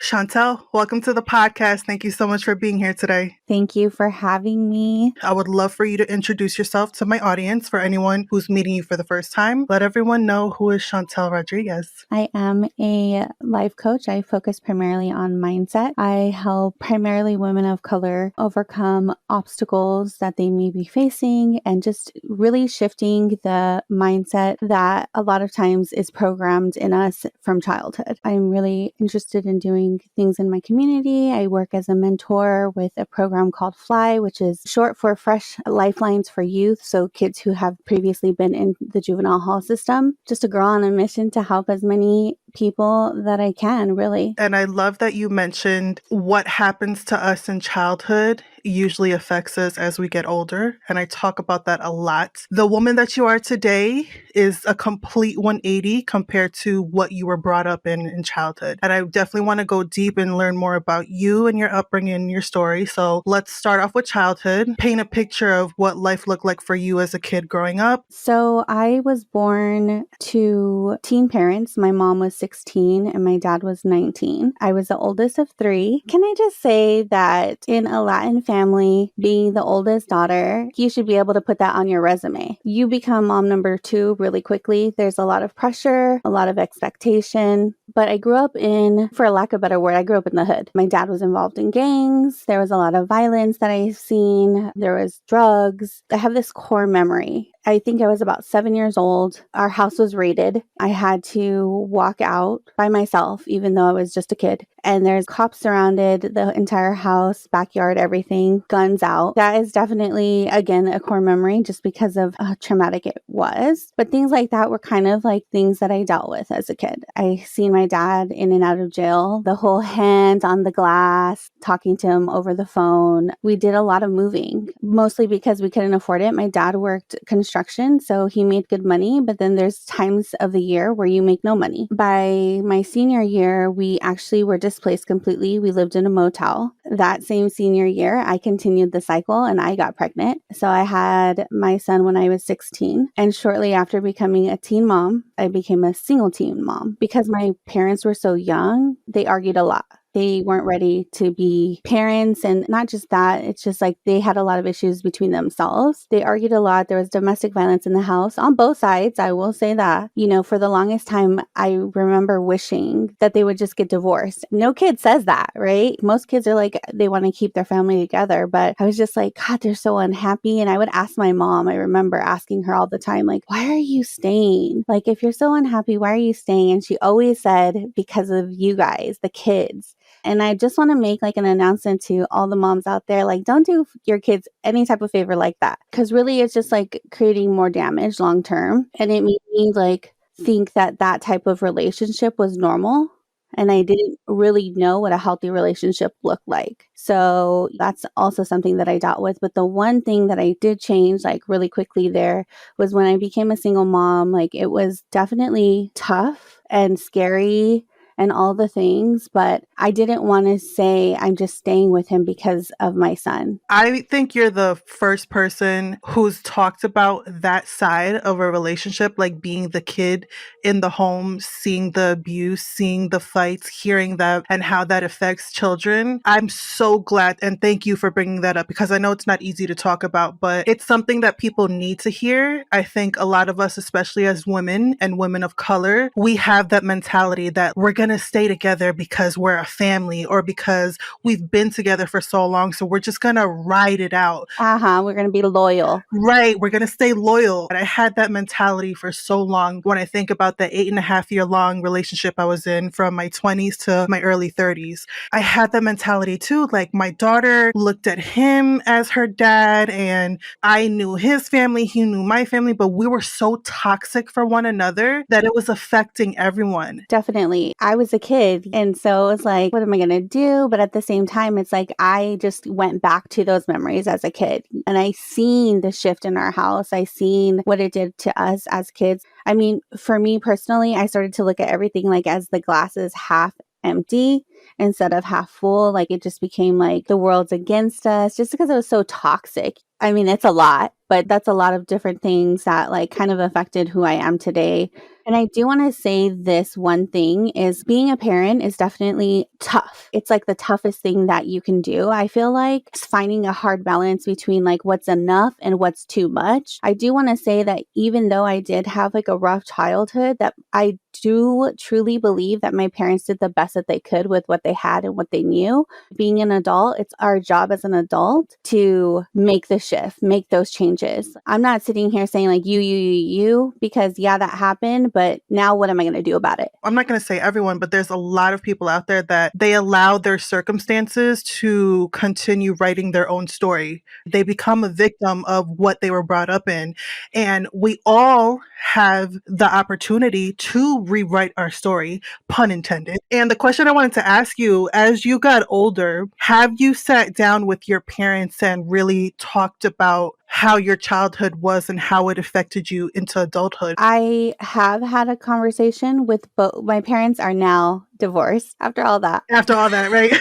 Chantell, welcome to the podcast. Thank you so much for being here today. Thank you for having me. I would love for you to introduce yourself to my audience. For anyone who's meeting you for the first time, let everyone know who is Chantell Rodriguez. I am a life coach. I focus primarily on mindset. I help primarily women of color overcome obstacles that they may be facing and just really shifting the mindset that a lot of times is programmed in us from childhood. I'm really interested in doing things in my community. I work as a mentor with a program called FLY, which is short for Fresh Lifelines for Youth. So kids who have previously been in the juvenile hall system. Just a girl on a mission to help as many people that I can, really. And I love that you mentioned what happens to us in childhood usually affects us as we get older. And I talk about that a lot. The woman that you are today is a complete 180 compared to what you were brought up in childhood. And I definitely want to go deep and learn more about you and your upbringing and your story. So let's start off with childhood. Paint a picture of what life looked like for you as a kid growing up. So I was born to teen parents. My mom was 16 and my dad was 19. I was the oldest of three. Can I just say that in a Latin family, being the oldest daughter, you should be able to put that on your resume. You become mom number two really quickly. There's a lot of pressure, a lot of expectation. But I grew up in, for lack of a better word, I grew up in the hood. My dad was involved in gangs. There was a lot of violence that I've seen. There was drugs. I have this core memory. I think I was about 7 years old. Our house was raided. I had to walk out by myself, even though I was just a kid. And there's cops surrounded the entire house, backyard, everything, guns out. That is definitely, again, a core memory just because of how traumatic it was. But things like that were kind of like things that I dealt with as a kid. I seen my dad in and out of jail, the whole hand on the glass, talking to him over the phone. We did a lot of moving, mostly because we couldn't afford it. My dad worked construction, so he made good money, but then there's times of the year where you make no money. By my senior year, we actually were displaced completely. We lived in a motel. That same senior year, I continued the cycle and I got pregnant. So I had my son when I was 16. And shortly after becoming a teen mom, I became a single teen mom. Because my parents were so young, they argued a lot. They weren't ready to be parents. And not just that, it's just like they had a lot of issues between themselves. They argued a lot. There was domestic violence in the house on both sides. I will say that, for the longest time, I remember wishing that they would just get divorced. No kid says that, right? Most kids are like, they want to keep their family together. But I was just like, God, they're so unhappy. And I would ask my mom, I remember asking her all the time, like, why are you staying? Like, if you're so unhappy, why are you staying? And she always said, because of you guys, the kids. And I just want to make like an announcement to all the moms out there, like, don't do your kids any type of favor like that. Because really it's just like creating more damage long term. And it made me like think that that type of relationship was normal. And I didn't really know what a healthy relationship looked like. So that's also something that I dealt with. But the one thing that I did change like really quickly there was when I became a single mom. Like, it was definitely tough and scary and all the things, but I didn't want to say I'm just staying with him because of my son. I think you're the first person who's talked about that side of a relationship, like being the kid in the home, seeing the abuse, seeing the fights, hearing that, and how that affects children. I'm so glad, and thank you for bringing that up, because I know it's not easy to talk about, but it's something that people need to hear. I think a lot of us, especially as women and women of color, we have that mentality that we're going to stay together because we're a family or because we've been together for so long. So we're just going to ride it out. We're going to be loyal. Right. We're going to stay loyal. And I had that mentality for so long. When I think about the 8.5 year long relationship I was in from my 20s to my early 30s, I had that mentality too. Like, my daughter looked at him as her dad and I knew his family, he knew my family, but we were so toxic for one another that it was affecting everyone. Definitely. I was a kid. And so it was like, what am I going to do? But at the same time, it's like, I just went back to those memories as a kid. And I seen the shift in our house. I seen what it did to us as kids. I mean, for me personally, I started to look at everything like as the glass is half empty instead of half full. Like, it just became like the world's against us just because it was so toxic. I mean, it's a lot, but that's a lot of different things that like kind of affected who I am today. And I do want to say this one thing is being a parent is definitely tough. It's like the toughest thing that you can do. I feel like it's finding a hard balance between like what's enough and what's too much. I do want to say that even though I did have like a rough childhood, that I do truly believe that my parents did the best that they could with what they had and what they knew. Being an adult, it's our job as an adult to make the shift, make those changes. I'm not sitting here saying like you, because yeah, that happened, but now what am I going to do about it? I'm not going to say everyone, but there's a lot of people out there that they allow their circumstances to continue writing their own story. They become a victim of what they were brought up in. And we all have the opportunity to rewrite our story, pun intended. And the question I wanted to ask you, as you got older, have you sat down with your parents and really talked about how your childhood was and how it affected you into adulthood? I have had a conversation with both. My parents are now divorced after all that. After all that, right?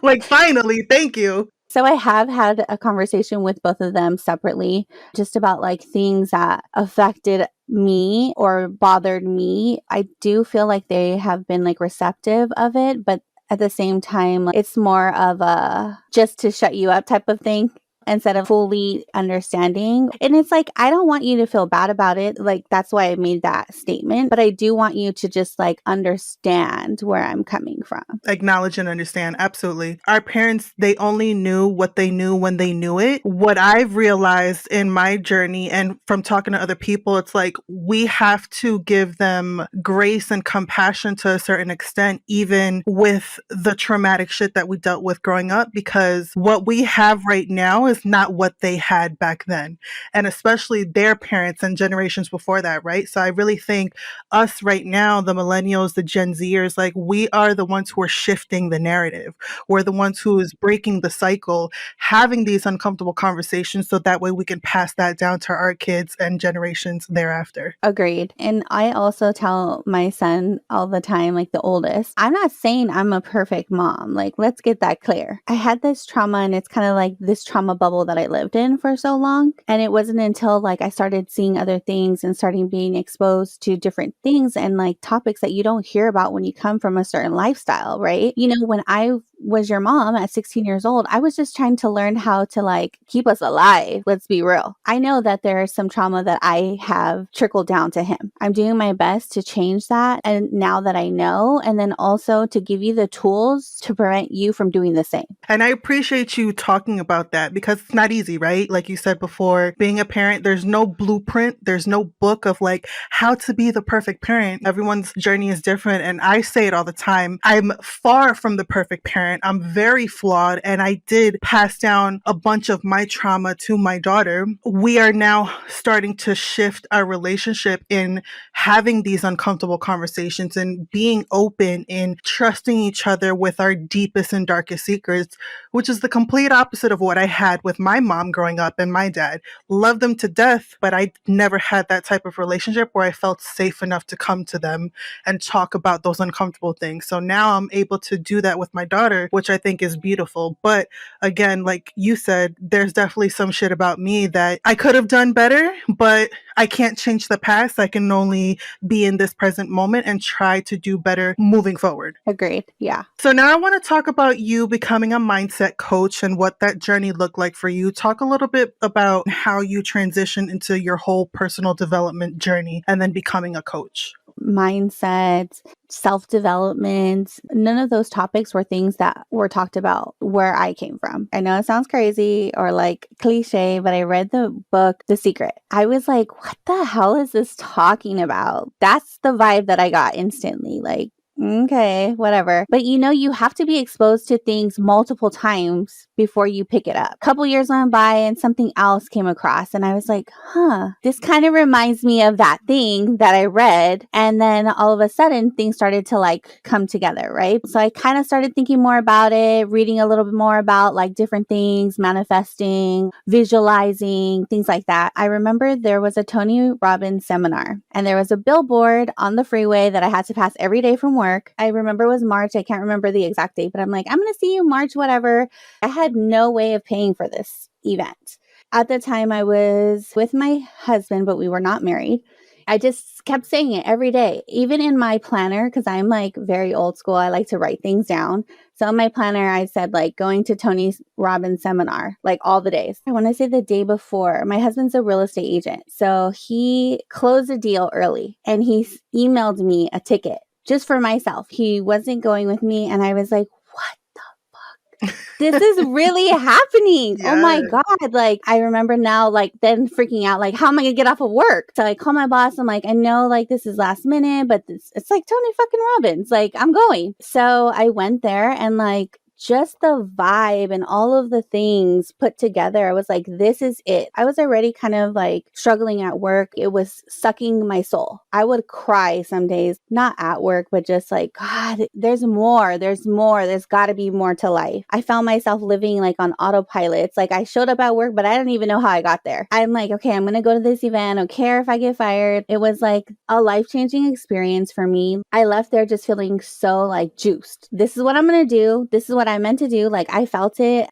Like, finally, thank you. So I have had a conversation with both of them separately, just about like things that affected me or bothered me. I do feel like they have been like receptive of it, but at the same time, it's more of a just to shut you up type of thing instead of fully understanding. And it's like, I don't want you to feel bad about it. Like, that's why I made that statement. But I do want you to just like understand where I'm coming from. Acknowledge and understand. Absolutely. Our parents, they only knew what they knew when they knew it. What I've realized in my journey and from talking to other people, it's like we have to give them grace and compassion to a certain extent, even with the traumatic shit that we dealt with growing up, because what we have right now is not what they had back then. And especially their parents and generations before that, right? So I really think us right now, the millennials, the Gen Zers, like we are the ones who are shifting the narrative. We're the ones who is breaking the cycle, having these uncomfortable conversations so that way we can pass that down to our kids and generations thereafter. Agreed. And I also tell my son all the time, like the oldest, I'm not saying I'm a perfect mom. Like, let's get that clear. I had this trauma, and it's kind of like this trauma bubble that I lived in for so long. And it wasn't until like I started seeing other things and starting being exposed to different things and like topics that you don't hear about when you come from a certain lifestyle, right? You know, when I was your mom at 16 years old, I was just trying to learn how to like keep us alive. Let's be real. I know that there's some trauma that I have trickled down to him. I'm doing my best to change that. And now that I know, and then also to give you the tools to prevent you from doing the same. And I appreciate you talking about that because it's not easy, right? Like you said before, being a parent, there's no blueprint, there's no book of like how to be the perfect parent. Everyone's journey is different. And I say it all the time. I'm far from the perfect parent. I'm very flawed, and I did pass down a bunch of my trauma to my daughter. We are now starting to shift our relationship in having these uncomfortable conversations and being open and trusting each other with our deepest and darkest secrets, which is the complete opposite of what I had with my mom growing up and my dad. Loved them to death, but I never had that type of relationship where I felt safe enough to come to them and talk about those uncomfortable things. So now I'm able to do that with my daughter, which I think is beautiful. But again, like you said, there's definitely some shit about me that I could have done better, but I can't change the past. I can only be in this present moment and try to do better moving forward. Agreed. Yeah. So now I want to talk about you becoming a mindset coach and what that journey looked like for you. Talk a little bit about how you transitioned into your whole personal development journey and then becoming a coach. Mindset, self-development, none of those topics were things that were talked about where I came from. I know it sounds crazy or like cliche, but I read the book, The Secret. I was like, what the hell is this talking about? That's the vibe that I got instantly. Like, okay, whatever. But you know, you have to be exposed to things multiple times before you pick it up. A couple years went by and something else came across, and I was like, this kind of reminds me of that thing that I read. And then all of a sudden things started to like come together, right? So I kind of started thinking more about it, reading a little bit more about like different things, manifesting, visualizing, things like that. I remember there was a Tony Robbins seminar, and there was a billboard on the freeway that I had to pass every day from work. I remember it was March. I can't remember the exact date, but I'm like, I'm going to see you March, whatever. I had no way of paying for this event. At the time, I was with my husband, but we were not married. I just kept saying it every day, even in my planner, because I'm like very old school. I like to write things down. So in my planner, I said like going to Tony Robbins seminar, like all the days. I want to say the day before, my husband's a real estate agent. So he closed a deal early and he emailed me a ticket just for myself. He wasn't going with me. And I was like, what? This is really happening. Oh Yeah. my God. Like, I remember now, like, then freaking out, like, how am I going to get off of work? So I call my boss. I'm like, I know, like, this is last minute, but it's like Tony fucking Robbins. Like, I'm going. So I went there and, like, just the vibe and all of the things put together, I was like, this is it. I was already kind of like struggling at work. It was sucking my soul. I would cry some days, not at work, but just like, God, there's more. There's more. There's got to be more to life. I found myself living like on autopilot. It's like I showed up at work, but I don't even know how I got there. I'm like, okay, I'm going to go to this event. I don't care if I get fired. It was like a life-changing experience for me. I left there just feeling so like juiced. This is what I'm going to do. This is what I meant to do. Like I felt it.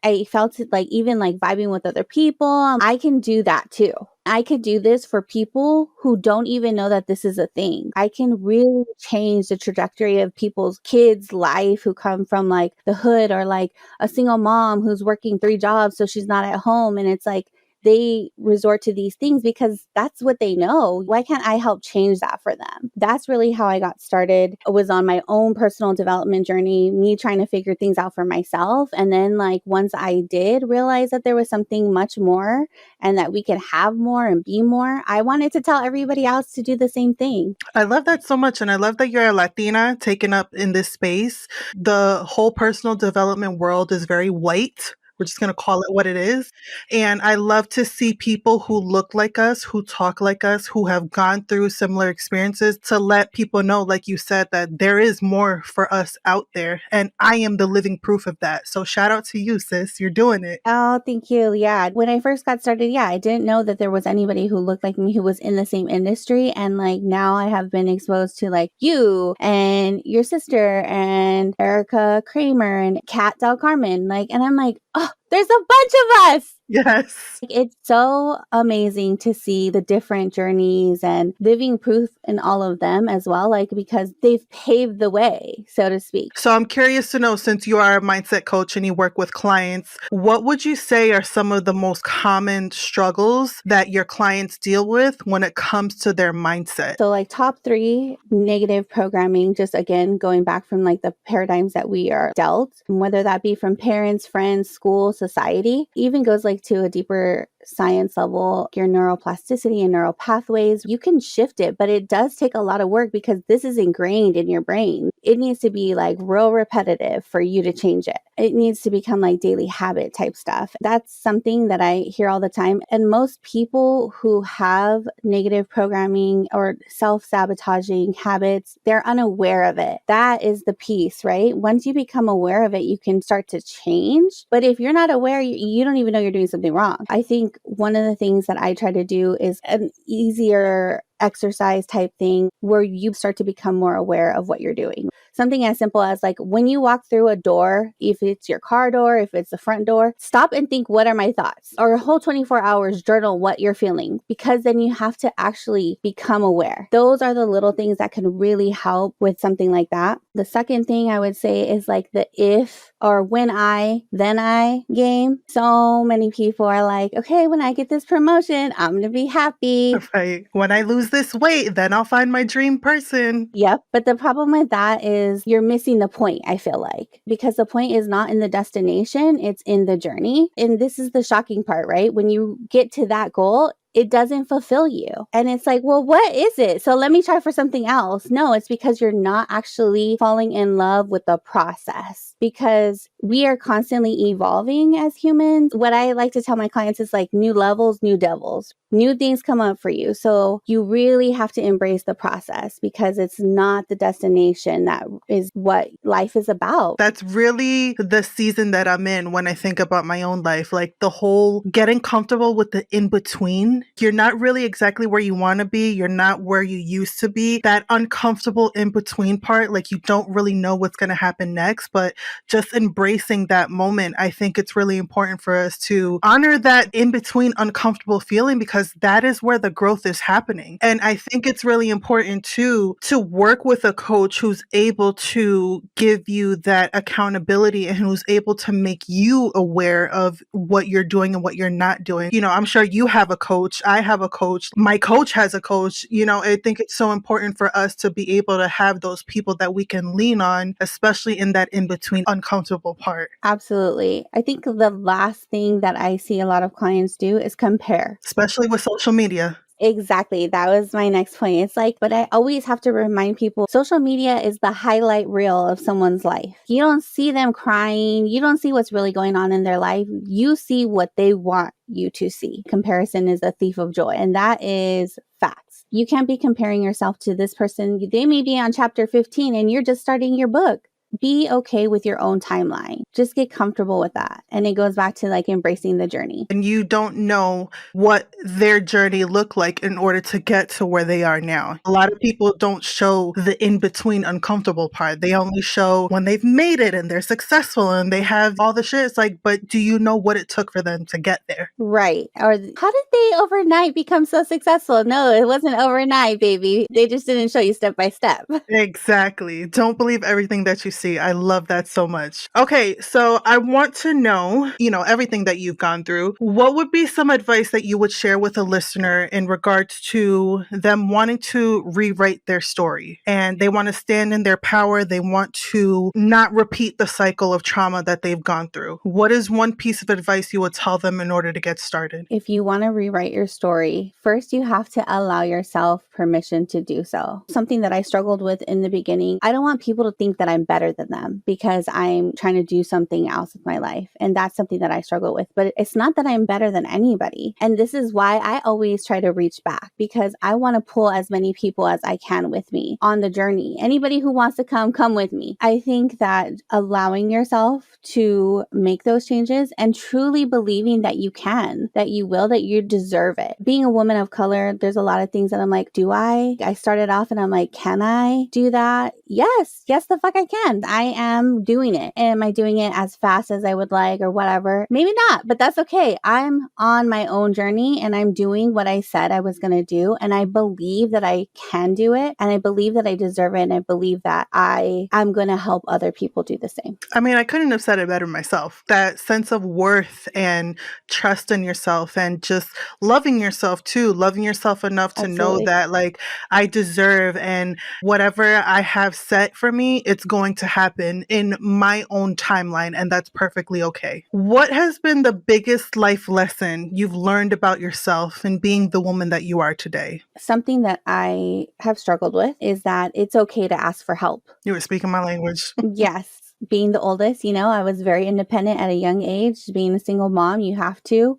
Like even like vibing with other people. I can do that too. I could do this for people who don't even know that this is a thing. I can really change the trajectory of people's kids' life who come from like the hood, or like a single mom who's working 3 jobs so she's not at home. And it's like they resort to these things because that's what they know. Why can't I help change that for them? That's really how I got started. It was on my own personal development journey, me trying to figure things out for myself. And then like once I did realize that there was something much more and that we could have more and be more, I wanted to tell everybody else to do the same thing. I love that so much. And I love that you're a Latina taken up in this space. The whole personal development world is very white. We're just going to call it what it is. And I love to see people who look like us, who talk like us, who have gone through similar experiences, to let people know, like you said, that there is more for us out there. And I am the living proof of that. So shout out to you, sis. You're doing it. Oh, thank you. Yeah. When I first got started, I didn't know that there was anybody who looked like me who was in the same industry. And like now I have been exposed to like you and your sister and Erica Kramer and Kat Del Carmen. Like, and I'm like, oh, there's a bunch of us. Yes. It's so amazing to see the different journeys and living proof in all of them as well, like because they've paved the way, so to speak. So I'm curious to know, since you are a mindset coach and you work with clients, what would you say are some of the most common struggles that your clients deal with when it comes to their mindset? So like top 3, negative programming, just again, going back from like the paradigms that we are dealt, whether that be from parents, friends, school, society, even goes like to a deeper science level, your neuroplasticity and neural pathways, you can shift it, but it does take a lot of work because this is ingrained in your brain. It needs to be like real repetitive for you to change it. It needs to become like daily habit type stuff. That's something that I hear all the time. And most people who have negative programming or self-sabotaging habits, they're unaware of it. That is the piece, right? Once you become aware of it, you can start to change. But if you're not aware, you don't even know you're doing something wrong. I think one of the things that I try to do is an easier exercise type thing where you start to become more aware of what you're doing. Something as simple as like when you walk through a door, if it's your car door, if it's the front door, stop and think, what are my thoughts? Or a whole 24 hours journal what you're feeling, because then you have to actually become aware. Those are the little things that can really help with something like that. The second thing I would say is like the if or when I, then I game. So many people are like, okay, when I get this promotion, I'm going to be happy. Right. When I lose this weight, then I'll find my dream person. Yep. But the problem with that is you're missing the point, I feel like, because the point is not in the destination, it's in the journey. And this is the shocking part, right? When you get to that goal, it doesn't fulfill you. And it's like, well, what is it? So let me try for something else. No, it's because you're not actually falling in love with the process, because we are constantly evolving as humans. What I like to tell my clients is like new levels, new devils, new things come up for you. So you really have to embrace the process, because it's not the destination that is what life is about. That's really the season that I'm in when I think about my own life, like the whole getting comfortable with the in between You're not really exactly where you want to be. You're not where you used to be. That uncomfortable in between part, like you don't really know what's going to happen next, but just embracing that moment, I think it's really important for us to honor that in between uncomfortable feeling because that is where the growth is happening. And I think it's really important too to work with a coach who's able to give you that accountability and who's able to make you aware of what you're doing and what you're not doing. You know, I'm sure you have a coach. I have a coach. My coach has a coach. You know, I think it's so important for us to be able to have those people that we can lean on, especially in that in between uncomfortable part. Absolutely. I think the last thing that I see a lot of clients do is compare. Especially with social media. Exactly. That was my next point. It's like, but I always have to remind people social media is the highlight reel of someone's life. You don't see them crying. You don't see what's really going on in their life. You see what they want you to see. Comparison is a thief of joy. And that is facts. You can't be comparing yourself to this person. They may be on chapter 15 and you're just starting your book. Be okay with your own timeline. Just get comfortable with that. And it goes back to like embracing the journey. And you don't know what their journey looked like in order to get to where they are now. A lot of people don't show the in between uncomfortable part. They only show when they've made it and they're successful and they have all the shit. It's like, but do you know what it took for them to get there? Right. Or how did they overnight become so successful? No, it wasn't overnight, baby. They just didn't show you step by step. Exactly. Don't believe everything that you see. I love that so much. Okay, so I want to know, everything that you've gone through. What would be some advice that you would share with a listener in regards to them wanting to rewrite their story and they want to stand in their power? They want to not repeat the cycle of trauma that they've gone through. What is one piece of advice you would tell them in order to get started? If you want to rewrite your story, first you have to allow yourself permission to do so. Something that I struggled with in the beginning, I don't want people to think that I'm better than them because I'm trying to do something else with my life. And that's something that I struggle with. But it's not that I'm better than anybody. And this is why I always try to reach back because I want to pull as many people as I can with me on the journey. Anybody who wants to come with me. I think that allowing yourself to make those changes and truly believing that you can, that you will, that you deserve it. Being a woman of color, there's a lot of things that I'm like, do I? I started off and I'm like, can I do that? Yes, the fuck I can. I am doing it. Am I doing it as fast as I would like or whatever? Maybe not, but that's okay. I'm on my own journey and I'm doing what I said I was going to do. And I believe that I can do it. And I believe that I deserve it. And I believe that I'm going to help other people do the same. I mean, I couldn't have said it better myself. That sense of worth and trust in yourself and just loving yourself too, loving yourself enough to know that like I deserve and whatever I have set for me, it's going to happen in my own timeline and that's perfectly okay. What has been the biggest life lesson you've learned about yourself and being the woman that you are today? Something that I have struggled with is that it's okay to ask for help. You were speaking my language. Yes. Being the oldest, I was very independent at a young age. Being a single mom, you have to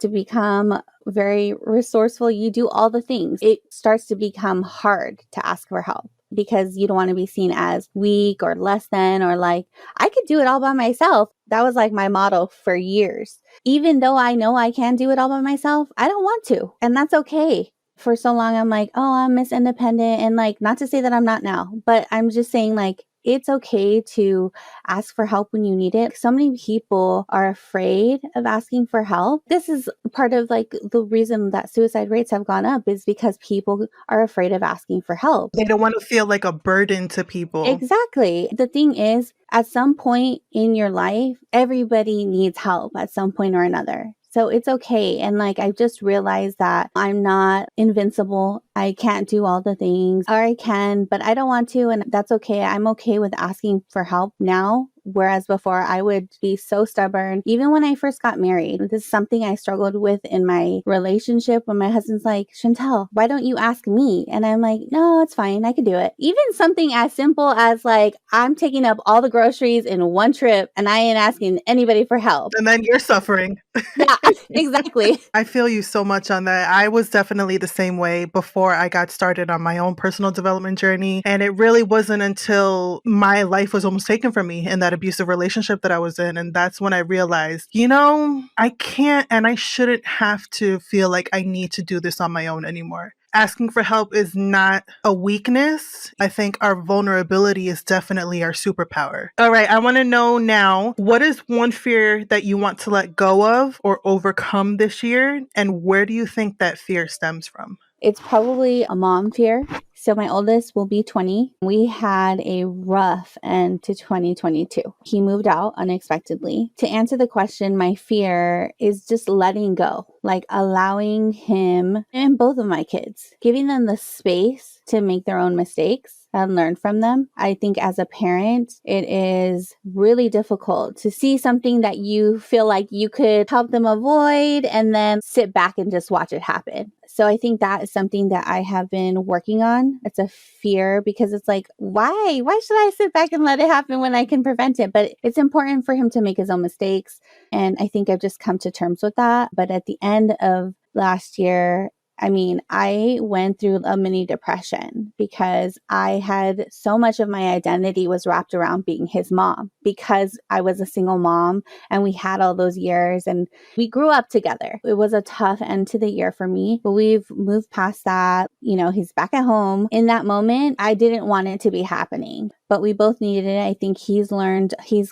become very resourceful. You do all the things. It starts to become hard to ask for help because you don't want to be seen as weak or less than or like, I could do it all by myself. That was like my motto for years. Even though I know I can do it all by myself, I don't want to. And that's okay. For so long, I'm like, oh, I'm Miss Independent. And like, not to say that I'm not now, but I'm just saying like, it's okay to ask for help when you need it. So many people are afraid of asking for help. This is part of like the reason that suicide rates have gone up is because people are afraid of asking for help. They don't want to feel like a burden to people. Exactly. The thing is, at some point in your life, everybody needs help at some point or another. So it's okay. And like, I just realized that I'm not invincible. I can't do all the things, or I can, but I don't want to. And that's okay. I'm okay with asking for help now. Whereas before I would be so stubborn. Even when I first got married, this is something I struggled with in my relationship when my husband's like, Chantell, why don't you ask me? And I'm like, no, it's fine. I can do it. Even something as simple as like, I'm taking up all the groceries in one trip and I ain't asking anybody for help. And then you're suffering. Yeah, exactly. I feel you so much on that. I was definitely the same way before I got started on my own personal development journey. And it really wasn't until my life was almost taken from me in that that abusive relationship that I was in. And that's when I realized, I can't and I shouldn't have to feel like I need to do this on my own anymore. Asking for help is not a weakness. I think our vulnerability is definitely our superpower. All right, I want to know now, what is one fear that you want to let go of or overcome this year? And where do you think that fear stems from? It's probably a mom fear. So my oldest will be 20. We had a rough end to 2022. He moved out unexpectedly. To answer the question, my fear is just letting go, like allowing him and both of my kids, giving them the space to make their own mistakes and learn from them. I think as a parent, it is really difficult to see something that you feel like you could help them avoid and then sit back and just watch it happen. So I think that is something that I have been working on. It's a fear because it's like, why? Why should I sit back and let it happen when I can prevent it? But it's important for him to make his own mistakes. And I think I've just come to terms with that. But at the end of last year, I went through a mini depression because I had so much of my identity was wrapped around being his mom because I was a single mom and we had all those years and we grew up together. It was a tough end to the year for me, but we've moved past that. He's back at home. In that moment, I didn't want it to be happening, but we both needed it. I think he's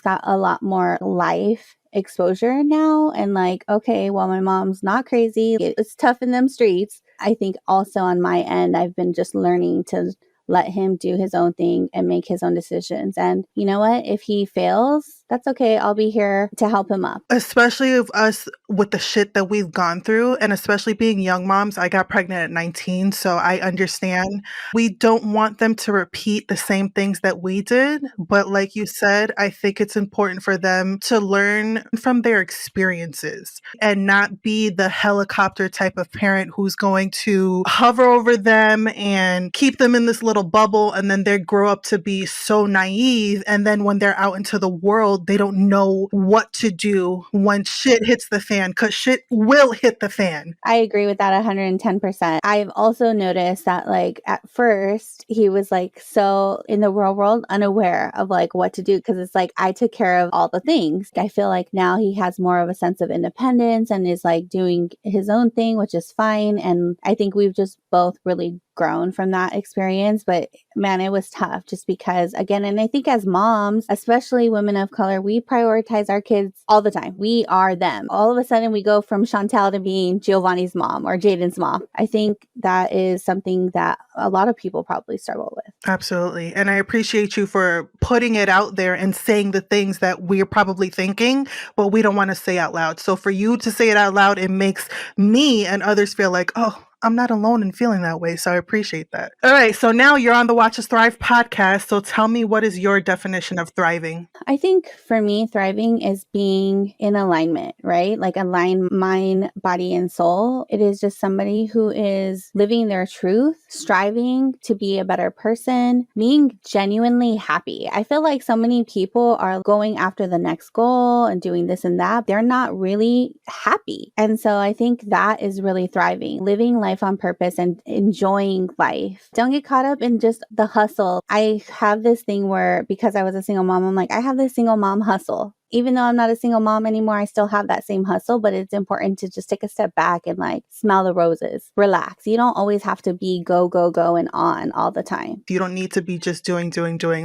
got a lot more life exposure now and like, okay, well, my mom's not crazy. It's tough in them streets. I think also on my end, I've been just learning to let him do his own thing and make his own decisions. And you know what? If he fails, that's okay. I'll be here to help him up. Especially of us with the shit that we've gone through, and especially being young moms. I got pregnant at 19, so I understand. We don't want them to repeat the same things that we did. But like you said, I think it's important for them to learn from their experiences and not be the helicopter type of parent who's going to hover over them and keep them in this little bubble. And then they grow up to be so naive. And then when they're out into the world, they don't know what to do when shit hits the fan, because shit will hit the fan. I agree with that 110%. I've also noticed that like at first he was like so in the real world unaware of like what to do because it's like I took care of all the things. I feel like now he has more of a sense of independence and is like doing his own thing, which is fine. And I think we've just both really grown from that experience. But man, it was tough just because, again, and I think as moms, especially women of color, we prioritize our kids all the time. We are them. All of a sudden, we go from Chantell to being Giovanni's mom or Jaden's mom. I think that is something that a lot of people probably struggle with. Absolutely. And I appreciate you for putting it out there and saying the things that we're probably thinking, but we don't want to say out loud. So for you to say it out loud, it makes me and others feel like, oh, I'm not alone in feeling that way. So I appreciate that. All right. So now you're on the Watch Us Thrive podcast. So tell me, what is your definition of thriving? I think for me, thriving is being in alignment, right? Like align mind, body, and soul. It is just somebody who is living their truth, striving to be a better person, being genuinely happy. I feel like so many people are going after the next goal and doing this and that. They're not really happy. And so I think that is really thriving, living life on purpose and enjoying life. Don't get caught up in just the hustle. I have this thing where because I was a single mom, I'm like, I have this single mom hustle. Even though I'm not a single mom anymore, I still have that same hustle, but it's important to just take a step back and like smell the roses, relax. You don't always have to be go, go, go and on all the time. You don't need to be just doing.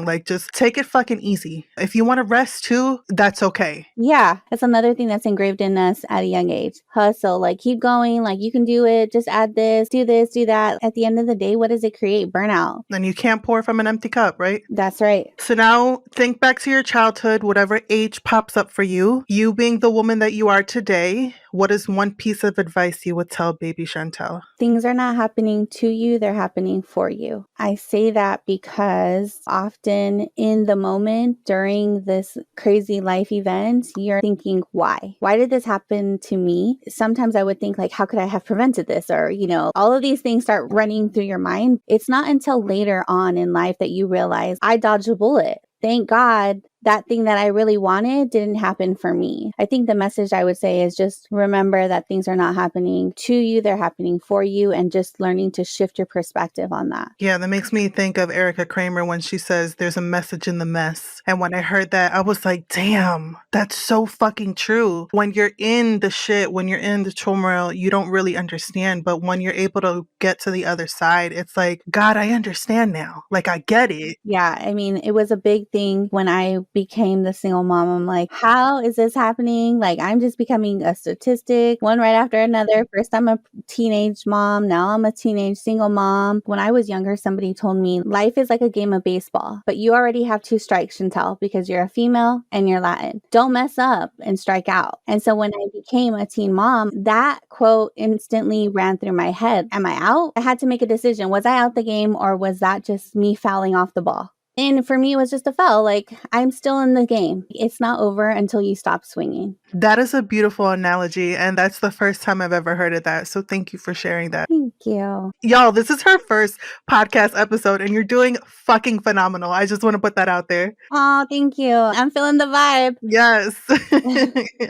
Like, just take it fucking easy. If you want to rest too, that's okay. Yeah, that's another thing that's engraved in us at a young age. Hustle, like keep going, like you can do it. Just add this, do that. At the end of the day, what does it create? Burnout. And you can't pour from an empty cup, right? That's right. So now think back to your childhood, whatever age pops up for you. You being the woman that you are today, what is one piece of advice you would tell baby Chantell? Things are not happening to you, they're happening for you. I say that because often in the moment during this crazy life event, you're thinking, why? Why did this happen to me? Sometimes I would think like, how could I have prevented this? Or, all of these things start running through your mind. It's not until later on in life that you realize I dodged a bullet. Thank God that thing that I really wanted didn't happen for me. I think the message I would say is just remember that things are not happening to you, they're happening for you, and just learning to shift your perspective on that. Yeah, that makes me think of Erica Kramer when she says there's a message in the mess. And when I heard that, I was like, damn, that's so fucking true. When you're in the shit, when you're in the turmoil, you don't really understand. But when you're able to get to the other side, it's like, God, I understand now. Like, I get it. Yeah, I mean, it was a big thing when I became the single mom. I'm like, how is this happening? Like, I'm just becoming a statistic, one right after another. First, I'm a teenage mom. Now I'm a teenage single mom. When I was younger, somebody told me life is like a game of baseball, but you already have two strikes, Chantell, because you're a female and you're Latin. Don't mess up and strike out. And so when I became a teen mom, that quote instantly ran through my head. Am I out? I had to make a decision. Was I out the game, or was that just me fouling off the ball? And for me, it was just a foul. Like, I'm still in the game. It's not over until you stop swinging. That is a beautiful analogy. And that's the first time I've ever heard of that. So thank you for sharing that. Thank you. Y'all, this is her first podcast episode, and you're doing fucking phenomenal. I just want to put that out there. Oh, thank you. I'm feeling the vibe. Yes.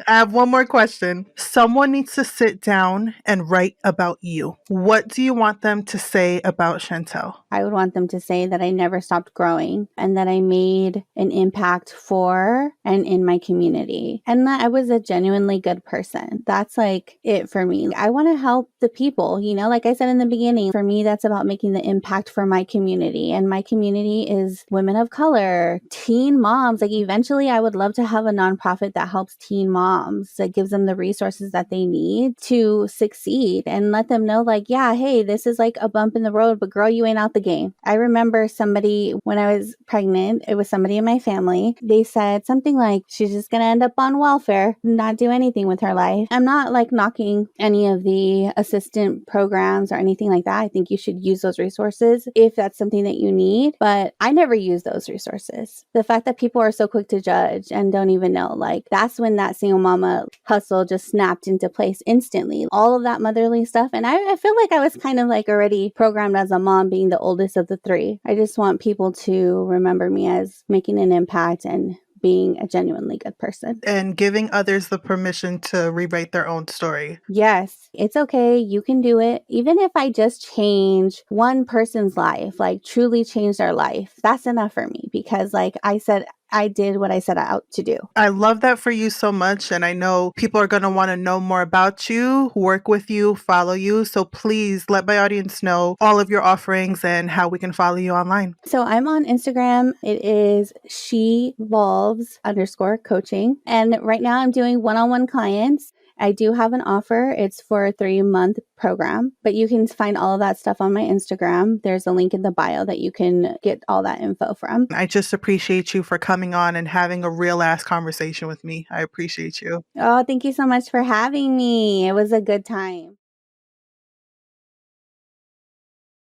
I have one more question. Someone needs to sit down and write about you. What do you want them to say about Chantell? I would want them to say that I never stopped growing and that I made an impact for and in my community and that I was a genuinely good person. That's like it for me. I want to help the people, you know, like I said in the beginning, for me, that's about making the impact for my community. And my community is women of color, teen moms. Like eventually I would love to have a nonprofit that helps teen moms, that gives them the resources that they need to succeed and let them know like, yeah, hey, this is like a bump in the road, but girl, you ain't out the game. I remember somebody when I was pregnant, it was somebody in my family. They said something like, she's just going to end up on welfare, not do anything with her life. I'm not like knocking any of the assistant programs or anything like that. I think you should use those resources if that's something that you need, but I never use those resources. The fact that people are so quick to judge and don't even know, like that's when that single mama hustle just snapped into place instantly. All of that motherly stuff. And I feel like I was kind of like already programmed as a mom being the oldest of the three. I just want people to remember me as making an impact and being a genuinely good person. And giving others the permission to rewrite their own story. Yes, it's okay. You can do it. Even if I just change one person's life, like truly change their life, that's enough for me because like I said, I did what I set out to do. I love that for you so much. And I know people are going to want to know more about you, work with you, follow you. So please let my audience know all of your offerings and how we can follow you online. So I'm on Instagram. It is shevolves_coaching. And right now I'm doing one-on-one clients. I do have an offer. It's for a 3-month program, but you can find all of that stuff on my Instagram. There's a link in the bio that you can get all that info from. I just appreciate you for coming on and having a real ass conversation with me. I appreciate you. Oh, thank you so much for having me. It was a good time.